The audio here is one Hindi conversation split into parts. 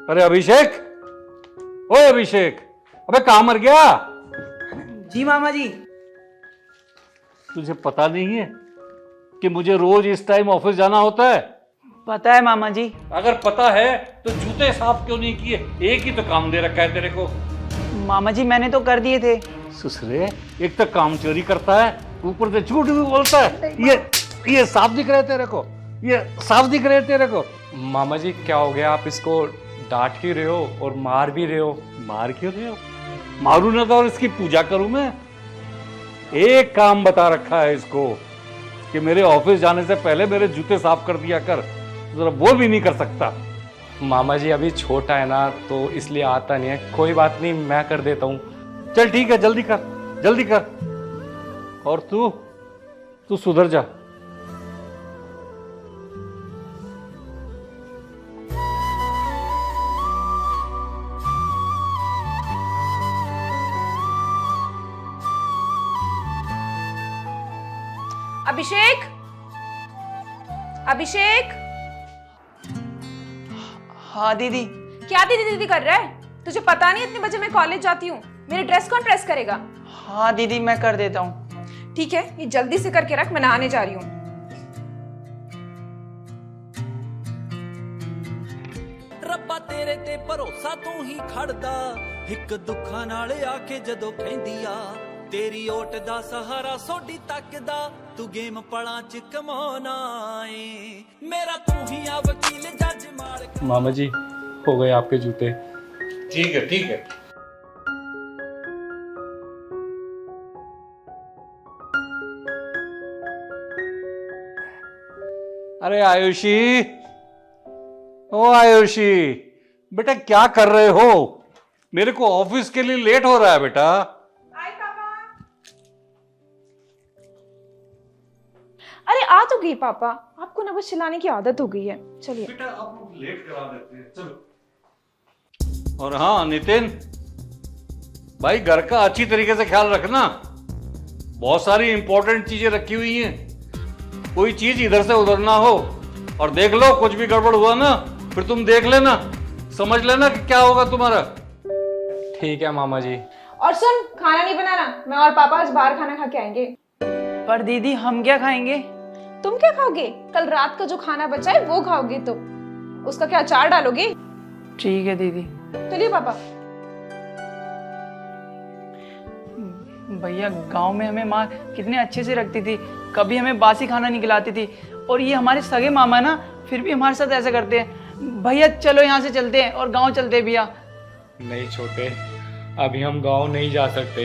अरे अभिषेक, ओए अभिषेक, अबे कहाँ मर गया? जी मामा जी। तुझे पता नहीं है कि मुझे रोज इस टाइम ऑफिस जाना होता है? पता है मामा जी। अगर पता है तो जूते साफ क्यों नहीं किए? एक ही तो काम दे रखा है तेरे को। मामा जी मैंने तो कर दिए थे। सुसरे, एक तो काम चोरी करता है, ऊपर से झूठ भी बोलता है। ये साफ दिख रहा है तेरे को? ये साफ दिख रहा है तेरे को? मामा जी क्या हो गया, आप इसको डांट क्यों रहे हो और मार भी रहे हो? मार क्यों रहे हो? मारू ना तो और इसकी पूजा करूं मैं? एक काम बता रखा है इसको कि मेरे ऑफिस जाने से पहले मेरे जूते साफ कर दिया कर। जरा वो भी नहीं कर सकता। मामा जी अभी छोटा है ना तो इसलिए आता नहीं है। कोई बात नहीं, मैं कर देता हूँ। चल ठीक है, जल्दी कर, जल्दी कर। और तू सुधर जा। अभिषेक, अभिषेक। हाँ दीदी। क्या दीदी दीदी कर रहा है? तुझे पता नहीं इतने बजे मैं कॉलेज जाती हूँ? मेरी ड्रेस कौन प्रेस करेगा? हाँ दीदी मैं कर देता हूँ। ठीक है, ये जल्दी से करके रख, मैं नहाने जा रही हूँ। ਰੱਬਾ ਤੇਰੇ ਤੇ ਭਰੋਸਾ ਤੂੰ ਹੀ ਖੜਦਾ ਇੱਕ ਦੁੱਖਾਂ ਨਾਲ ਆ ਕੇ ਜਦੋਂ ਕਹਿੰਦੀ ਆ ਤੇਰੀ ਓਟ ਦਾ ਸਹਾਰਾ ਸੋਡੀ ਤੱਕਦਾ ਤੂੰ ਗੇਮ ਪਲਾਂ ਚ ਕਮਾਉਣਾ ਏ ਮੇਰਾ ਤੂੰ ਹੀ ਆ ਵਕੀਲ ਜੱਜ ਮਾਰ। मामा जी हो गए आपके जूते। ठीक है, ठीक है। अरे आयुषी, ओ आयुषी, बेटा क्या कर रहे हो? मेरे को ऑफिस के लिए लेट हो रहा है बेटा। आई पापा। अरे आ तो गई पापा, आपको ना बस चिल्लाने की आदत हो गई है। चलिए बेटा आप लोग लेट करा देते हैं, चलो। और हाँ नितिन भाई, घर का अच्छी तरीके से ख्याल रखना। बहुत सारी इंपॉर्टेंट चीजें रखी हुई हैं, कोई चीज इधर से उधर ना हो। और देख लो कुछ भी गड़बड़ हुआ ना फिर तुम देख लेना, समझ लेना कि क्या होगा तुम्हारा। ठीक है मामा जी। और सुन, खाना नहीं बनाना, मैं और पापा आज बाहर खाना खा के आएंगे। पर दीदी हम क्या खाएंगे? तुम क्या खाओगे? कल रात का जो खाना बचा है वो खाओगे। तो उसका क्या अचार डालोगे? ठीक है दीदी। चलिए पापा। भैया गांव में हमें माँ कितने अच्छे से रखती थी, कभी हमें बासी खाना नहीं खिलाती थी। और ये हमारे सगे मामा ना, फिर भी हमारे साथ ऐसा करते हैं। भैया चलो यहाँ से चलते हैं और गांव चलते हैं भैया। नहीं छोटे, अभी हम गांव नहीं जा सकते।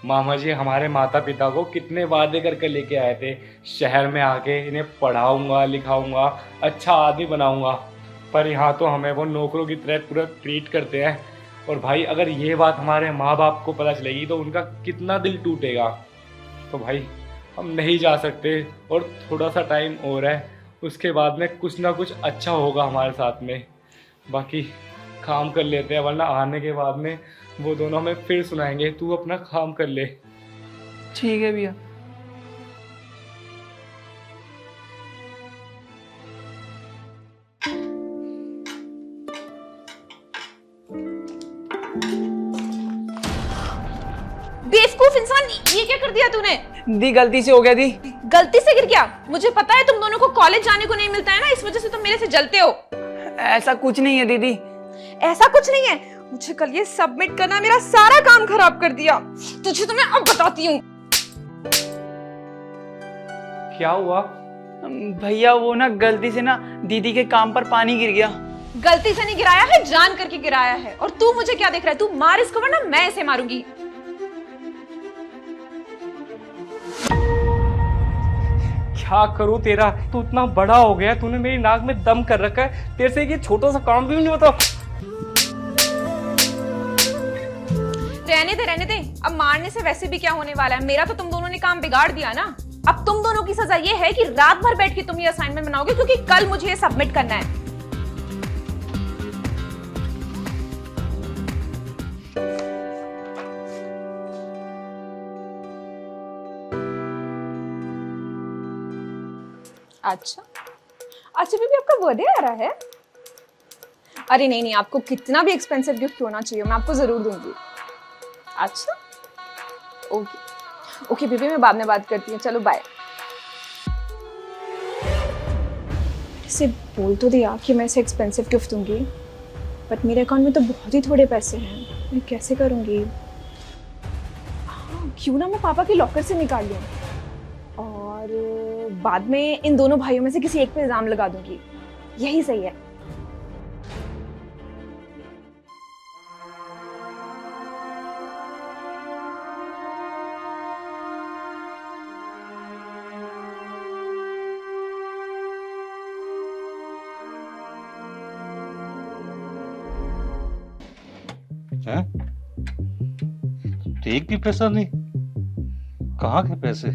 मामा जी हमारे माता पिता को कितने वादे करके लेके आए थे, शहर में आके इन्हें पढ़ाऊंगा लिखाऊंगा, अच्छा आदमी बनाऊंगा। पर यहाँ तो हमें वो नौकरों की तरह पूरा ट्रीट करते हैं। और भाई अगर ये बात हमारे माँ बाप को पता चलेगी तो उनका कितना दिल टूटेगा। तो भाई हम नहीं जा सकते और थोड़ा सा टाइम और है, उसके बाद में कुछ ना कुछ अच्छा होगा हमारे साथ में। बाकी काम कर लेते हैं, वरना आने के बाद में वो दोनों हमें फिर सुनाएंगे। तू अपना काम कर ले। ठीक है भैया। बेवकूफ इंसान, ये क्या कर दिया तूने? दी गलती से हो गया दी। गलती से गिर गया? मुझे पता है तुम दोनों को कॉलेज जाने को नहीं मिलता है ना, इस वजह से तुम मेरे से जलते हो। ऐसा कुछ नहीं है दीदी। ऐसा कुछ नहीं है? मुझे कल ये सबमिट करना, मेरा सारा काम खराब कर दिया। तुझे तो मैं अब बताती हूँ। क्या हुआ? भैया वो ना गलती से ना दीदी के काम पर पानी गिर गया। गलती से नहीं गिराया है, जान करके गिराया है। और तू मुझे क्या देख रहा है? तू मार इसको वरना मैं इसे मारूंगी। क्या करूं तेरा? तू इतना बड़ा हो गया, तूने मेरी नाक में दम कर रखा है, तेरे से ये छोटा सा काम भी नहीं होता। रहने दे। अब मारने से वैसे भी क्या होने वाला है? मेरा तो तुम दोनों ने काम बिगाड़ दिया ना। अब तुम दोनों की सजा ये है कि रात भर बैठ के तुम ये असाइनमेंट बनाओगे, क्योंकि कल मुझे ये सबमिट करना है। अच्छा, अच्छा बेबी आपका बर्थडे आ रहा है? अरे नहीं नहीं, आपको कितना भी एक्सपेंसिव गिफ्ट होना चाहिए मैं आपको जरूर दूंगी। अच्छा ओके ओके बेबी, मैं बाद में बात करती हूँ, चलो बाय। इसे बोल तो दिया कि मैं इसे एक्सपेंसिव गिफ्ट दूंगी, बट मेरे अकाउंट में तो बहुत ही थोड़े पैसे हैं, मैं कैसे करूँगी? हाँ, क्यों ना मैं पापा के लॉकर से निकाल लूँ और बाद में इन दोनों भाइयों में से किसी एक पे इल्जाम लगा दूंगी, यही सही है। हैं? एक भी पैसा नहीं? कहाँ के पैसे?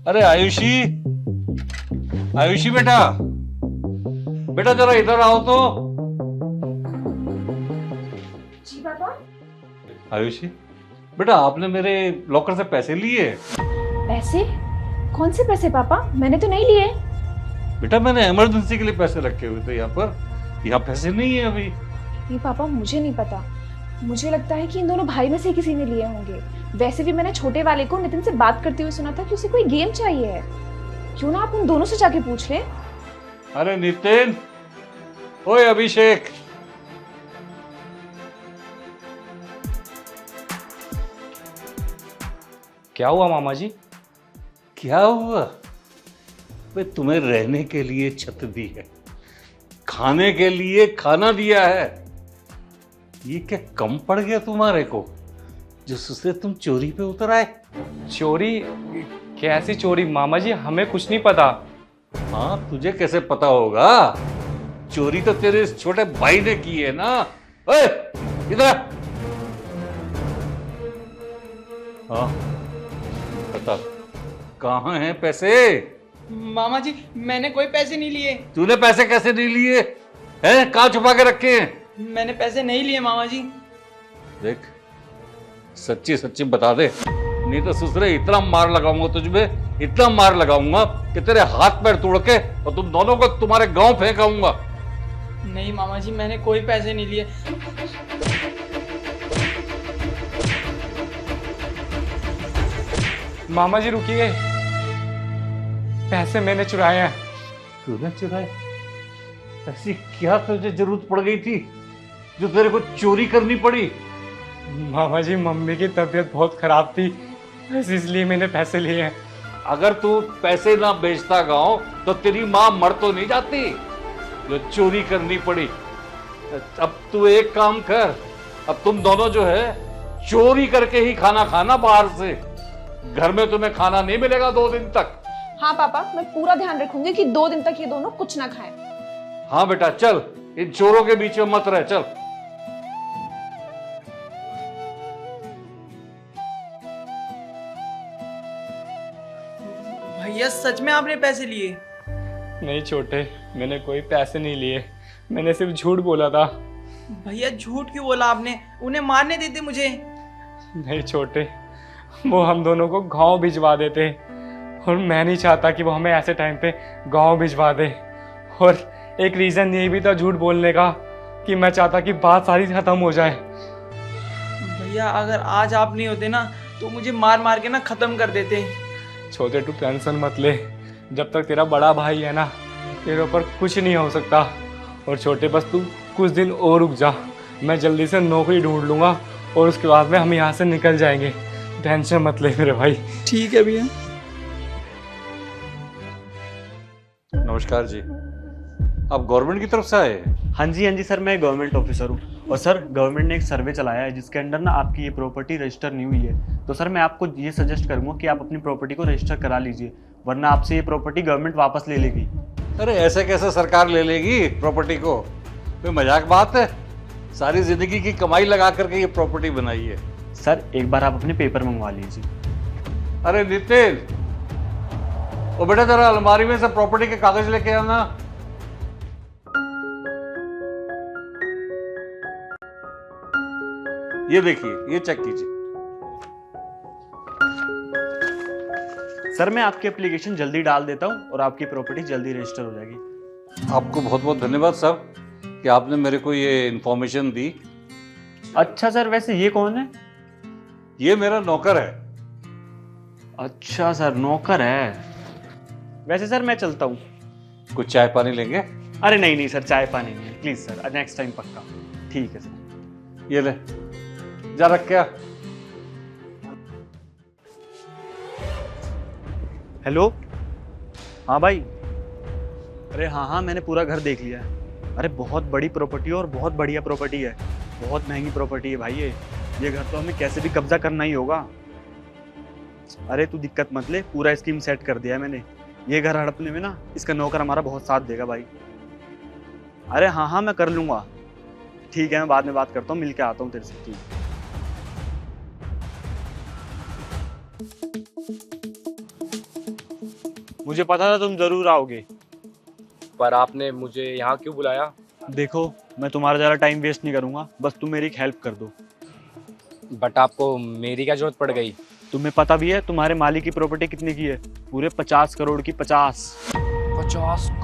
अरे आयुषी, आयुषी बेटा, बेटा जरा इधर आओ तो। जी पापा। आयुषी बेटा, आपने मेरे लॉकर से पैसे लिए? पैसे? कौन से पैसे पापा? मैंने तो नहीं लिए। बेटा मैंने इमरजेंसी के लिए पैसे रखे हुए थे यहाँ पर, यहाँ पैसे नहीं है अभी। नहीं पापा, मुझे नहीं पता, मुझे लगता है कि इन दोनों भाई में से किसी ने लिए होंगे। वैसे भी मैंने छोटे वाले को नितिन से बात करते हुए सुना था कि उसे कोई गेम चाहिए है। क्यों ना आप उन दोनों से जाके पूछ लें। अरे नितिन, ओए अभिषेक, क्या हुआ मामा जी? क्या हुआ? वे तुम्हें रहने के लिए छत दी है, खाने के लिए खाना दिया है, ये क्या कम पड़ गया तुम्हारे को जिससे तुम चोरी पे उतर आए? चोरी? कैसी चोरी मामा जी, हमें कुछ नहीं पता। हाँ तुझे कैसे पता होगा? चोरी तो तेरे इस छोटे भाई ने की है ना। ओए इधर। हाँ बता, कहाँ हैं पैसे? मामा जी मैंने कोई पैसे नहीं लिए। तूने पैसे कैसे नहीं लिए हैं? कहाँ छुपा के रखे हैं? मैंने पैसे नहीं लिए मामा जी। देख सच्ची सच्ची बता दे, नहीं तो ससुरे इतना मार लगाऊंगा तुझमें, इतना मार लगाऊंगा कि तेरे हाथ पैर तोड़ के और तुम दोनों को तुम्हारे गांव फेंकाऊंगा। नहीं मामा जी, मैंने कोई पैसे नहीं लिए। मामा जी रुकिए, पैसे मैंने चुराए हैं। तूने चुराए? ऐसी क्या तुझे जरूरत पड़ गई थी जो तेरे को चोरी करनी पड़ी? मामा जी मम्मी की तबीयत बहुत खराब थी, बस इसलिए मैंने पैसे लिए हैं। अगर तू पैसे ना बेचता गांव तो तेरी माँ मर तो नहीं जाती जो चोरी करनी पड़ी। अब तू एक काम कर, अब तुम दोनों जो है चोरी करके ही खाना खाना बाहर से, घर में तुम्हें खाना नहीं मिलेगा 2 दिन तक। हाँ पापा, मैं पूरा ध्यान रखूंगी कि 2 दिन तक ये दोनों कुछ ना खाएं। हाँ बेटा चल, इन चोरों के बीच में मत रह, चल। भैया सच में आपने पैसे लिए? नहीं छोटे, मैंने कोई पैसे नहीं लिए, मैंने सिर्फ झूठ बोला था। भैया झूठ क्यों बोला आपने? उन्हें मारने देते मुझे। नहीं छोटे, वो हम दोनों को गांव भिजवा देते और मैं नहीं चाहता कि वो हमें ऐसे टाइम पे गांव भिजवा दे। और एक रीज़न ये भी था झूठ बोलने का कि मैं चाहता कि बात सारी खत्म हो जाए। भैया अगर आज आप नहीं होते ना तो मुझे मार मार के ना खत्म कर देते। छोटे तू टेंशन मत ले, जब तक तेरा बड़ा भाई है ना तेरे ऊपर कुछ नहीं हो सकता। और छोटे बस तू कुछ दिन और रुक जा, मैं जल्दी से नौकरी ढूंढ लूँगा और उसके बाद में हम यहाँ से निकल जाएंगे। टेंशन मत ले मेरे भाई। ठीक है भैया। नमस्कार जी, आप गवर्नमेंट की तरफ से आए हैं? हाँ जी सर, मैं गवर्नमेंट ऑफिसर हूँ। और सर गवर्नमेंट ने एक सर्वे चलाया है जिसके अंडर ना आपकी ये प्रॉपर्टी रजिस्टर नहीं हुई है। तो सर मैं आपको ये सजेस्ट करूँगा कि आप अपनी प्रॉपर्टी को रजिस्टर करा लीजिए, वरना आपसे ये प्रॉपर्टी गवर्नमेंट वापस ले लेगी। अरे ऐसे कैसे सरकार ले लेगी प्रॉपर्टी को? कोई मजाक बात है? सारी जिंदगी की कमाई लगा करके ये प्रॉपर्टी बनाई है। सर एक बार आप अपने पेपर मंगवा लीजिए। अरे नितिन, ओ बेटा जरा अलमारी में से प्रॉपर्टी के कागज लेके आना। ये देखिए, ये चेक कीजिए। सर मैं आपकी एप्लीकेशन जल्दी डाल देता हूँ और आपकी प्रॉपर्टी जल्दी रजिस्टर हो जाएगी। आपको बहुत बहुत धन्यवाद साहब, कि आपने मेरे को ये इन्फॉर्मेशन दी। अच्छा सर, वैसे ये कौन है? ये मेरा नौकर है। अच्छा सर, नौकर है। वैसे सर मैं चलता हूँ। कुछ चाय पानी लेंगे? अरे नहीं नहीं सर, चाय पानी नहीं, प्लीज सर, नेक्स्ट टाइम पक्का। ठीक है सर। ये ले, जा रख क्या। हेलो, हाँ भाई। अरे हाँ हाँ, मैंने पूरा घर देख लिया है। अरे बहुत बड़ी प्रॉपर्टी और बहुत बढ़िया प्रॉपर्टी है, बहुत महंगी प्रॉपर्टी है भाई ये घर तो हमें कैसे भी कब्जा करना ही होगा। अरे तू दिक्कत मत ले, पूरा स्कीम सेट कर दिया है मैंने। ये घर हड़पने में ना इसका नौकर हमारा बहुत साथ देगा भाई। अरे हाँ हाँ, मैं कर लूँगा। ठीक है, मैं बाद में बात करता हूँ, मिल के आता हूँ तेरे से। ठीक। मुझे पता था तुम जरूर आओगे। पर आपने मुझे यहाँ क्यों बुलाया? देखो, मैं तुम्हारा ज़्यादा टाइम वेस्ट नहीं करूँगा, बस तुम मेरी एक हेल्प कर दो। बट आपको मेरी क्या जरूरत पड़ गई? तुम्हें पता भी है तुम्हारे मालिक की प्रॉपर्टी कितने की है? पूरे 50 करोड़ की। 50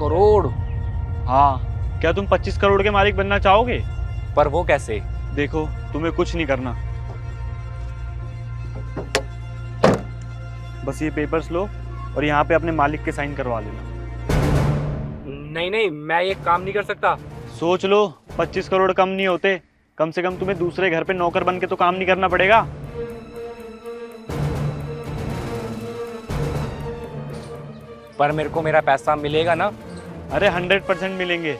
करोड़? हाँ, क्या तुम 25 करोड़ के मालिक बनना चाहोगे? पर वो कैसे? देखो, तुम्हें कुछ नहीं करना, बस ये पेपर्स लो और यहाँ पे अपने मालिक के साइन करवा लेना। नहीं नहीं, मैं ये काम नहीं कर सकता। सोच लो, 25 करोड़ कम नहीं होते। कम से कम तुम्हें दूसरे घर पे नौकर बन के तो काम नहीं करना पड़ेगा। पर मेरे को मेरा पैसा मिलेगा ना? अरे 100% मिलेंगे।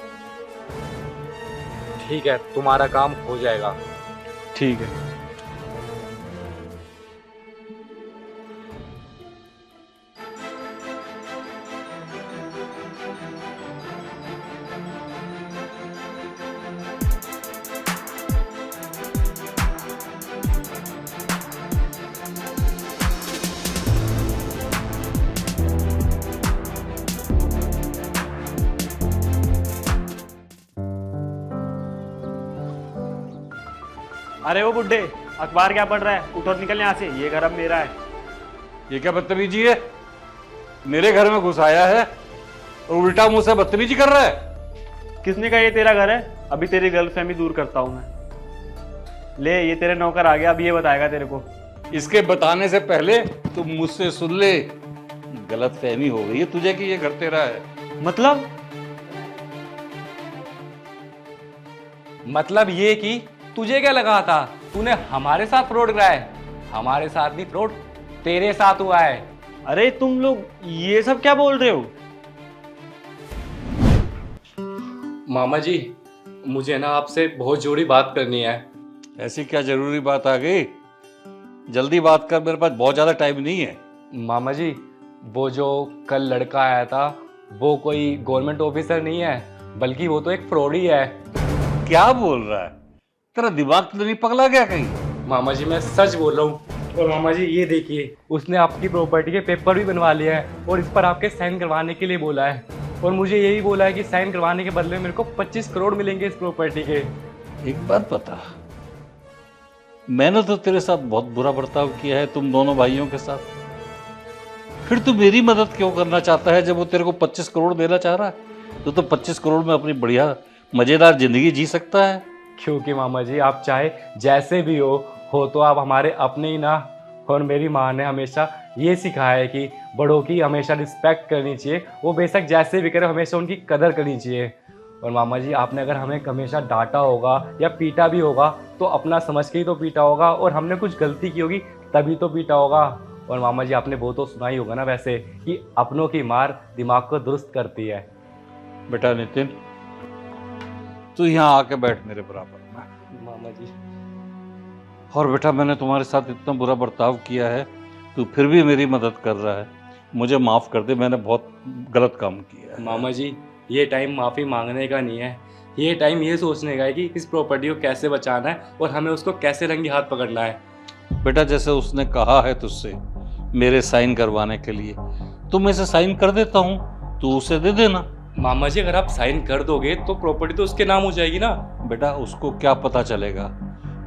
ठीक है, तुम्हारा काम हो जाएगा। ठीक है। अरे वो बुड्ढे, अखबार क्या पढ़ रहा है? उठ और निकल यहाँ से, ये घर अब मेरा है। ये क्या बदतमीजी है? मेरे घर में घुस आया है और उल्टा मुंह से बदतमीजी कर रहा है। किसने कहा ये तेरा घर है? अभी तेरी गलतफहमी दूर करता हूँ मैं। ले, ये तेरे नौकर आ गया, अब ये बताएगा तेरे को। इसके बताने से पहले तुम मुझसे सुन ले। गलत फहमी हो गई है तुझे कि ये घर तेरा है। मतलब ये कि तुझे क्या लगा था तूने हमारे साथ फ्रॉड करा है? हमारे साथ नहीं फ्रॉड, तेरे साथ हुआ है। अरे तुम लोग ये सब क्या बोल रहे हो? मामा जी, मुझे ना आपसे बहुत जरूरी बात करनी है। ऐसी क्या जरूरी बात आ गई? जल्दी बात कर, मेरे पास बहुत ज्यादा टाइम नहीं है। मामा जी, वो जो कल लड़का आया था वो कोई गवर्नमेंट ऑफिसर नहीं है, बल्कि वो तो एक फ्रॉड ही है। क्या बोल रहा है? तेरा दिमाग तो नहीं पगला गया कहीं? मामा जी, मैं सच बोल रहा हूँ। और मामा जी ये देखिए, उसने आपकी प्रॉपर्टी के पेपर भी बनवा लिया है और इस पर आपके साइन करवाने के लिए बोला है। और मुझे यही बोला है कि साइन करवाने के बदले मेरे को 25 करोड़ मिलेंगे इस प्रॉपर्टी के। एक बात बता, मैंने तो तेरे साथ बहुत बुरा बर्ताव किया है तुम दोनों भाइयों के साथ, फिर तू मेरी मदद क्यों करना चाहता है? जब वो तेरे को 25 करोड़ देना चाह रहा है तो 25 करोड़ में अपनी बढ़िया मजेदार जिंदगी जी सकता है। क्योंकि मामा जी, आप चाहे जैसे भी हो तो आप हमारे अपने ही ना। और मेरी माँ ने हमेशा ये सिखाया है कि बड़ों की हमेशा रिस्पेक्ट करनी चाहिए, वो बेशक जैसे भी करे हमेशा उनकी कदर करनी चाहिए। और मामा जी, आपने अगर हमें हमेशा डांटा होगा या पीटा भी होगा तो अपना समझ के ही तो पीटा होगा, और हमने कुछ गलती की होगी तभी तो पीटा होगा। और मामा जी, आपने वो तो सुना ही होगा ना वैसे कि अपनों की मार दिमाग को दुरुस्त करती है। बेटा नितिन, तू यहाँ आके बैठ मेरे बराबर में। मामा जी, और बेटा, मैंने तुम्हारे साथ इतना बुरा बर्ताव किया है, तू फिर भी मेरी मदद कर रहा है। मुझे माफ़ कर दे, मैंने बहुत गलत काम किया है। मामा जी, ये टाइम माफ़ी मांगने का नहीं है, ये टाइम ये सोचने का है कि इस प्रॉपर्टी को कैसे बचाना है और हमें उसको कैसे रंगे हाथ पकड़ना है। बेटा, जैसे उसने कहा है तुझसे मेरे साइन करवाने के लिए, तो मैं इसे साइन कर देता हूँ, तू उसे दे देना। मामा जी, अगर आप साइन कर दोगे तो प्रॉपर्टी तो उसके नाम हो जाएगी ना। बेटा, उसको क्या पता चलेगा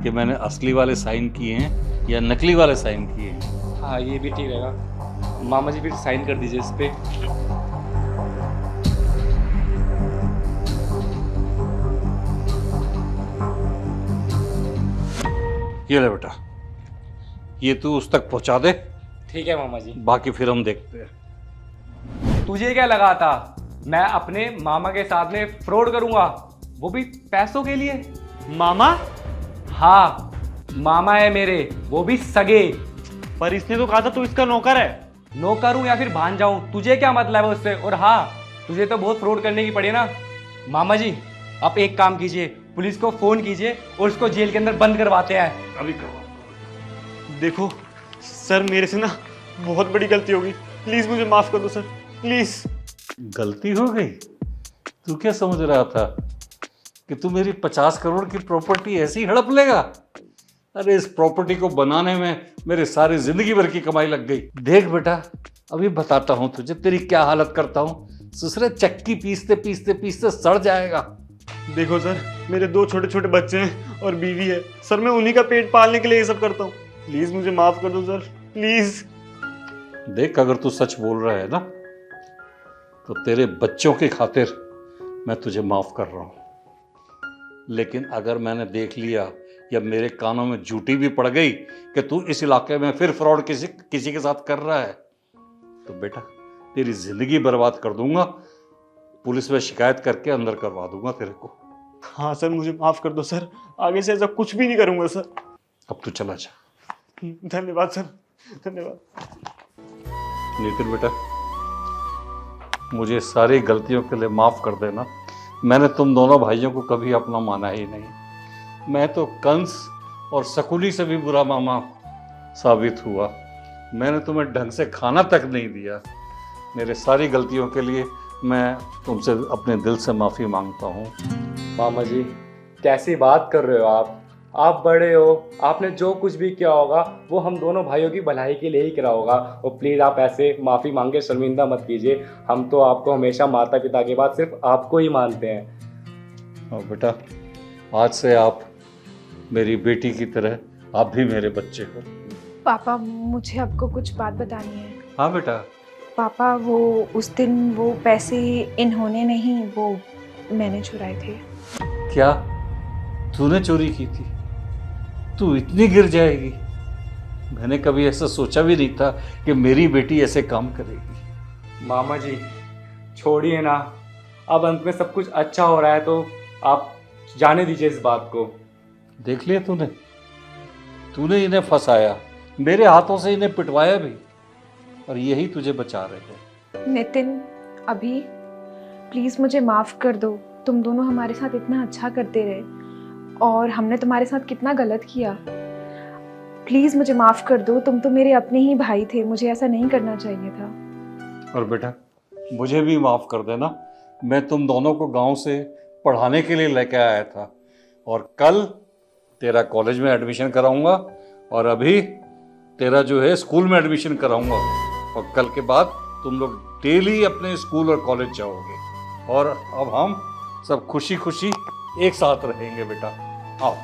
कि मैंने असली वाले साइन किए हैं या नकली वाले साइन किए हैं? हाँ, ये भी ठीक रहेगा। मामा जी, फिर साइन कर दीजिए इस पे। ये ले बेटा, ये तू उस तक पहुंचा दे, ठीक है मामा जी। बाकी फिर हम देखते हैं। तुझे क्या लगा था मैं अपने मामा के साथ में फ्रॉड करूंगा, वो भी पैसों के लिए? मामा? हाँ, मामा है मेरे, वो भी सगे। पर इसने तो कहा था तू इसका नौकर है। नौकर हूं या फिर भांजा हूं, तुझे क्या मतलब है उससे? और हाँ, तुझे तो बहुत फ्रॉड करने की पड़ी ना। मामा जी, आप एक काम कीजिए, पुलिस को फोन कीजिए और उसको जेल के अंदर बंद करवाते हैं। अभी करवा। देखो सर, मेरे से ना बहुत बड़ी गलती हो गई, प्लीज मुझे माफ कर दो सर, प्लीज। गलती हो गई? तू क्या समझ रहा था कि तू मेरी 50 करोड़ की प्रॉपर्टी ऐसे ही हड़प लेगा? अरे इस प्रॉपर्टी को बनाने में मेरे सारी जिंदगी भर की कमाई लग गई। देख बेटा, अभी बताता हूं तुझे तेरी क्या हालत करता हूं। ससुरे चक्की पीसते पीसते पीसते सड़ जाएगा। देखो सर, मेरे 2 छोटे छोटे बच्चे हैं और बीवी है सर, मैं उन्हीं का पेट पालने के लिए ये सब करता हूँ, प्लीज मुझे माफ कर दो सर, प्लीज। देख, अगर तू सच बोल रहा है ना, तो तेरे बच्चों की खातिर मैं तुझे माफ कर रहा हूं। लेकिन अगर मैंने देख लिया या मेरे कानों में झूठी भी पड़ गई कि तू इस इलाके में फिर फ्रॉड किसी के साथ कर रहा है, तो बेटा तेरी जिंदगी बर्बाद कर दूंगा, पुलिस में शिकायत करके अंदर करवा दूंगा तेरे को। हाँ सर, मुझे माफ कर दो सर, आगे से ऐसा कुछ भी नहीं करूंगा सर। अब तू चला जा। धन्यवाद सर, धन्यवाद। नितिन बेटा, मुझे सारी गलतियों के लिए माफ कर देना। मैंने तुम दोनों भाइयों को कभी अपना माना ही नहीं। मैं तो कंस और शकुनी से भी बुरा मामा साबित हुआ। मैंने तुम्हें ढंग से खाना तक नहीं दिया। मेरे सारी गलतियों के लिए मैं तुमसे अपने दिल से माफ़ी मांगता हूँ। मामा जी, कैसी बात कर रहे हो आप बड़े हो, आपने जो कुछ भी किया होगा वो हम दोनों भाइयों की भलाई के लिए ही करा होगा। और प्लीज़ आप ऐसे माफ़ी मांग के शर्मिंदा मत कीजिए। हम तो आपको हमेशा माता पिता के बाद सिर्फ आपको ही मानते हैं। और बेटा, आज से आप मेरी बेटी की तरह, आप भी मेरे बच्चे हो। पापा, मुझे आपको कुछ बात बतानी है। हाँ बेटा। पापा, वो उस दिन वो पैसे इन्होंने नहीं, वो मैंने चुराए थे। क्या तूने चोरी की थी? तू इतनी गिर जाएगी? मैंने कभी ऐसा सोचा भी नहीं था कि मेरी बेटी ऐसे काम करेगी। मामा जी, छोड़िए ना, अब अंत में सब कुछ अच्छा हो रहा है तो आप जाने दीजिए इस बात को। देख लिया तूने इन्हें फंसाया, मेरे हाथों से इन्हें पिटवाया भी, और यही तुझे बचा रहे हैं। नितिन, अभी प्लीज़ मुझे माफ़ कर दो। तुम दोनों हमारे साथ इतना अच्छा करते रहे और हमने तुम्हारे साथ कितना गलत किया। प्लीज़ मुझे माफ़ कर दो। तुम तो मेरे अपने ही भाई थे, मुझे ऐसा नहीं करना चाहिए था। और बेटा, मुझे भी माफ़ कर देना। मैं तुम दोनों को गांव से पढ़ाने के लिए लेकर आया था, और कल तेरा कॉलेज में एडमिशन कराऊंगा, और अभी तेरा जो है स्कूल में एडमिशन कराऊंगा, और कल के बाद तुम लोग डेली अपने स्कूल और कॉलेज जाओगे, और अब हम सब खुशी खुशी एक साथ रहेंगे बेटा। आओ।